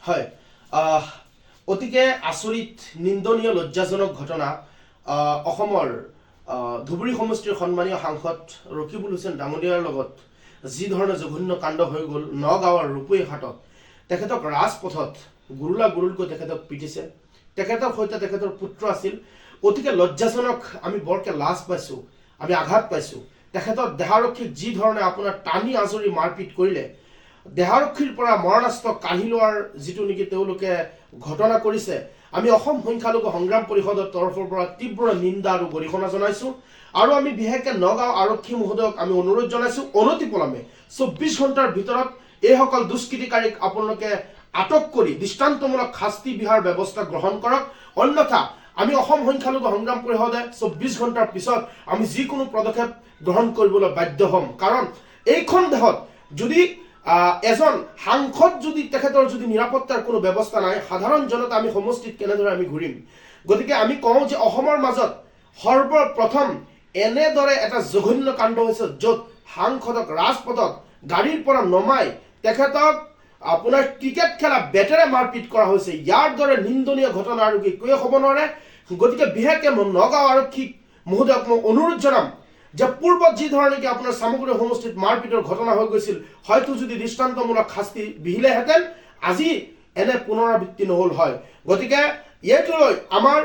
হয় অতিকে আচৰিত নিন্দনীয় লজ্জাজনক ঘটনা অসমৰ ধুবুৰী সমষ্টিৰ সন্মানীয় সাংসদ ৰকিবুল হুছেইন ডাঙৰীয়াৰ লগত যি ধৰণে জঘন্য কাণ্ড হৈ গ'ল নগাঁৱৰ ৰূপৈহাটত তেখেতক ৰাজপথত গুৰুলকৈ তেখেতক পিটিছে তেখেতৰ সৈতে তেখেতৰ পুত্ৰ আছিল অতিকে লজ্জাজনক আমি বৰকে লাজ পাইছোঁ আমি আঘাত পাইছোঁ তেখেতৰ দেহাৰক্ষীক যি ধৰণে আপোনাৰ টানি আজৰি মাৰপিট কৰিলে দেহাৰক্ষীৰ পৰা মৰণাস্ত্ৰ কাঢ়ি লোৱাৰ যিটো নেকি তেওঁলোকে ঘটনা কৰিছে আমি অসম সংখ্যালঘু সংগ্ৰাম পৰিষদৰ তৰফৰ পৰা তীব্ৰ নিন্দা আৰু গৰিহণা জনাইছোঁ আৰু আমি বিশেষকৈ নগাঁও আৰক্ষী মহোদয়ক আমি অনুৰোধ জনাইছোঁ অনতিপলমে 24 ঘণ্টাৰ ভিতৰত এইসকল দুষ্কৃতিকাৰীক আপোনালোকে আটক কৰি দৃষ্টান্তমূলক শাস্তি বিহাৰ ব্যৱস্থা গ্ৰহণ কৰক অন্যথা আমি অসম সংখ্যালঘু সংগ্ৰাম পৰিষদে 24 ঘণ্টাৰ পিছত আমি যিকোনো পদক্ষেপ গ্ৰহণ কৰিবলৈ বাধ্য হ'ম কাৰণ এইখন দেশত যদি এজন সাংসদ যদি তেখেতৰ যদি নিৰাপত্তাৰ কোনো ব্যৱস্থা নাই সাধাৰণ জনতা আমি সমষ্টিত কেনেদৰে আমি ঘূৰিম গতিকে আমি কওঁ যে অসমৰ মাজত সৰ্বপ্ৰথম এনেদৰে এটা জঘন্য কাণ্ড হৈছে য'ত সাংসদক ৰাজপথত গাড়ীৰ পৰা নমাই তেখেতক আপোনাৰ ক্ৰিকেট খেলা বেটেৰে মাৰপিট কৰা হৈছে ইয়াৰ দৰে নিন্দনীয় ঘটনা আৰু কি কৈ হ'ব নোৱাৰে গতিকে বিশেষকৈ মই নগাঁও আৰক্ষী মহোদয়ক মই অনুৰোধ জনাম যে পূৰ্বত যি ধৰণে নেকি আপোনাৰ সামগ্ৰী সমষ্টিত মাৰপিটৰ ঘটনা হৈ গৈছিল হয়তো যদি দৃষ্টান্তমূলক শাস্তি বিহিলেহেঁতেন আজি এনে পুনৰাবৃত্তি নহ'ল হয় গতিকে এইটো লৈ আমাৰ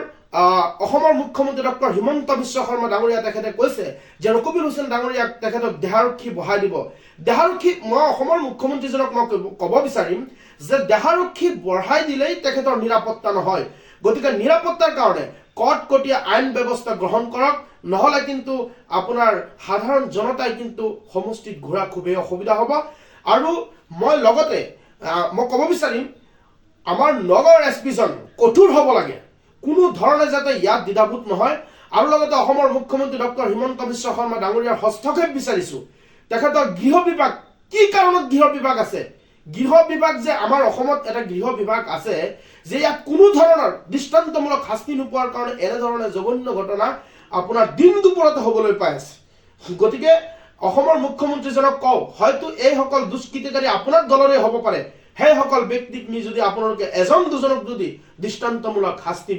অসমৰ মুখ্যমন্ত্ৰী ডক্টৰ হিমন্ত বিশ্ব শৰ্মা ডাঙৰীয়া তেখেতে কৈছে যে ৰকিবুল হুছেইন ডাঙৰীয়াক তেখেতক দেহাৰক্ষী বঢ়াই দিব দেহাৰক্ষী মই অসমৰ মুখ্যমন্ত্ৰীজনক মই ক'ব বিচাৰিম যে দেহাৰক্ষী বঢ়াই দিলেই তেখেতৰ নিৰাপত্তা নহয় গতিকে নিৰাপত্তাৰ কাৰণে কটকটীয়া আইন ব্যৱস্থা গ্ৰহণ কৰক নহ'লে কিন্তু আপোনাৰ সাধাৰণ জনতাই কিন্তু সমষ্টিত ঘূৰা খুবেই অসুবিধা হ'ব আৰু মই লগতে মই ক'ব বিচাৰিম আমাৰ নগাঁৱৰ এছপিজন কঠোৰ হ'ব লাগে কোনো ধৰণে যাতে ইয়াত দ্বিধাবোধ নহয় আৰু লগতে অসমৰ মুখ্যমন্ত্ৰী ডক্টৰ হিমন্ত বিশ্ব শৰ্মা ডাঙৰীয়াৰ হস্তক্ষেপ বিচাৰিছোঁ তেখেতৰ গৃহ বিভাগ কি কাৰণত গৃহ বিভাগ আছে গৃহ বিভাগ যে আমাৰ অসমত এটা গৃহ বিভাগ আছে যে ইয়াত কোনো ধৰণৰ দৃষ্টান্তমূলক শাস্তি নোপোৱাৰ কাৰণে এনেধৰণে জঘন্য ঘটনা আপোনাৰ দিন দুপৰতে হ'বলৈ পাই আছে গতিকে অসমৰ মুখ্যমন্ত্ৰীজনক কওঁ হয়তো এইসকল দুষ্কৃতিকাৰী আপোনাৰ দলৰে হ'ব পাৰে সেইসকল ব্যক্তিক নি যদি আপোনালোকে এজন দুজনক যদি দৃষ্টান্তমূলক শাস্তি